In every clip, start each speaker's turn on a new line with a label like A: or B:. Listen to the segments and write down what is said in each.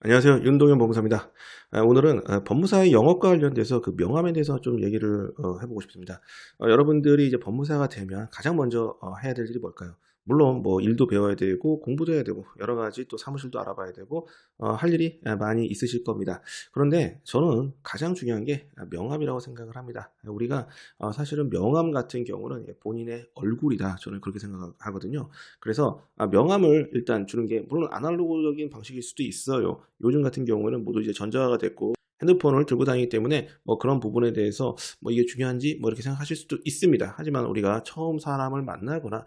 A: 안녕하세요. 윤동현 법무사입니다. 오늘은 법무사의 영업과 관련돼서 그 명함에 대해서 좀 얘기를 해보고 싶습니다. 여러분들이 이제 법무사가 되면 가장 먼저 해야 될 일이 뭘까요? 물론 뭐 일도 배워야 되고 공부도 해야 되고 여러 가지 또 사무실도 알아봐야 되고 할 일이 많이 있으실 겁니다. 그런데 저는 가장 중요한 게 명함이라고 생각을 합니다. 우리가 사실은 명함 같은 경우는 본인의 얼굴이다. 저는 그렇게 생각하거든요. 그래서 명함을 일단 주는 게 물론 아날로그적인 방식일 수도 있어요. 요즘 같은 경우에는 모두 이제 전자화가 됐고 핸드폰을 들고 다니기 때문에 뭐 그런 부분에 대해서 뭐 이게 중요한지 뭐 이렇게 생각하실 수도 있습니다. 하지만 우리가 처음 사람을 만나거나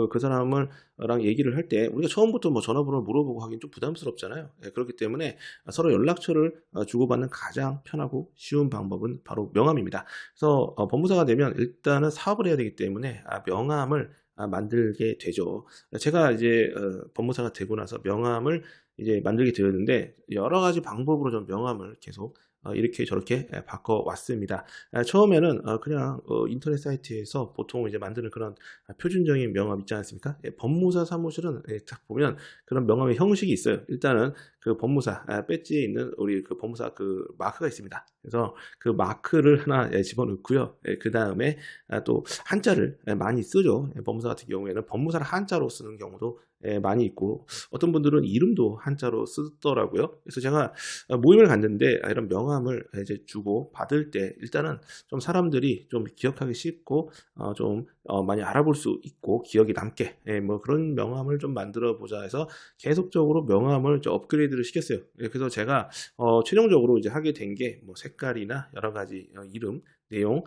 A: 그 사람을 랑 얘기를 할 때 우리가 처음부터 뭐 전화번호를 물어보고 하긴 좀 부담스럽잖아요. 예, 그렇기 때문에 서로 연락처를 주고받는 가장 편하고 쉬운 방법은 바로 명함입니다. 그래서 법무사가 되면 일단은 사업을 해야 되기 때문에 명함을 만들게 되죠. 제가 이제 법무사가 되고 나서 명함을 이제 만들게 되었는데 여러 가지 방법으로 좀 명함을 계속 이렇게 저렇게 바꿔 왔습니다. 처음에는 그냥 인터넷 사이트에서 보통 이제 만드는 그런 표준적인 명함 있지 않습니까? 예, 법무사 사무실은 딱 보면 그런 명함의 형식이 있어요. 일단은 그 법무사 배지에 있는 우리 그 법무사 그 마크가 있습니다. 그래서 그 마크를 하나 집어넣고요. 그 다음에 또 한자를 많이 쓰죠. 법무사 같은 경우에는 법무사를 한자로 쓰는 경우도 많이 있고 어떤 분들은 이름도 한자로 쓰더라고요. 그래서 제가 모임을 갔는데 이런 명함을 이제 주고 받을 때 일단은 좀 사람들이 좀 기억하기 쉽고 좀 많이 알아볼 수 있고 기억이 남게 뭐 그런 명함을 좀 만들어 보자 해서 계속적으로 명함을 좀 업그레이드를 시켰어요. 그래서 제가 최종적으로 이제 하게 된 게 뭐 색깔이나 여러 가지 이름, 내용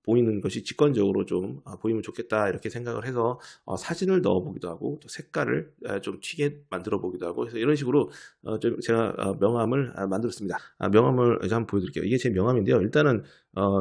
A: 보이는 것이 직관적으로 좀 보이면 좋겠다 이렇게 생각을 해서 사진을 넣어 보기도 하고 또 색깔을 좀 튀게 만들어 보기도 하고 그래서 이런 식으로 좀 제가 명함을 만들었습니다. 명함을 이제 한번 보여드릴게요. 이게 제 명함인데요. 일단은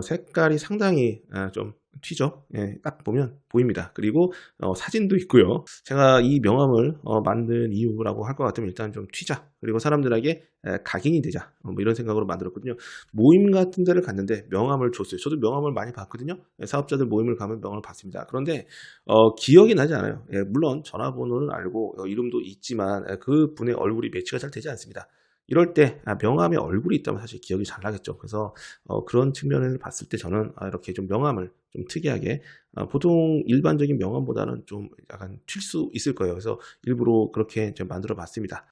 A: 색깔이 상당히 좀 튀죠. 예, 딱 보면 보입니다. 그리고 사진도 있고요. 제가 이 명함을 만든 이유라고 할 것 같으면 일단 좀 튀자. 그리고 사람들에게 각인이 되자. 뭐 이런 생각으로 만들었거든요. 모임 같은 데를 갔는데 명함을 줬어요. 저도 명함을 많이 받거든요. 예, 사업자들 모임을 가면 명함을 받습니다. 그런데 기억이 나지 않아요. 예, 물론 전화번호는 알고 이름도 있지만 그분의 얼굴이 매치가 잘 되지 않습니다. 이럴 때 명함에 얼굴이 있다면 사실 기억이 잘 나겠죠. 그래서 그런 측면을 봤을 때 저는 이렇게 좀 명함을 좀 특이하게 보통 일반적인 명함보다는 좀 약간 튈 수 있을 거예요. 그래서 일부러 그렇게 좀 만들어 봤습니다.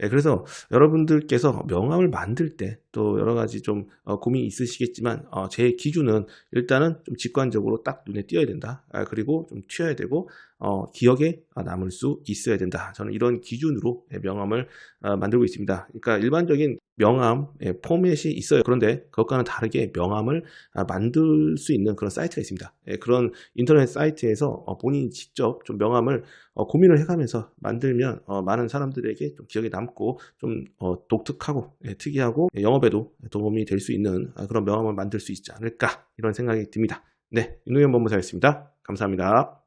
A: 예, 그래서 여러분들께서 명함을 만들 때 또 여러 가지 좀 고민이 있으시겠지만 제 기준은 일단은 좀 직관적으로 딱 눈에 띄어야 된다. 그리고 좀 튀어야 되고 기억에 남을 수 있어야 된다. 저는 이런 기준으로 명함을 만들고 있습니다. 그러니까 일반적인 명함 포맷이 있어요. 그런데 그것과는 다르게 명함을 만들 수 있는 그런 사이트가 있습니다. 예, 그런 인터넷 사이트에서 본인이 직접 좀 명함을 고민을 해가면서 만들면 많은 사람들에게 좀 기억에 남고 좀 독특하고 특이하고 영업에도 도움이 될 수 있는 그런 명함을 만들 수 있지 않을까 이런 생각이 듭니다. 네, 윤동현 법무사였습니다. 감사합니다.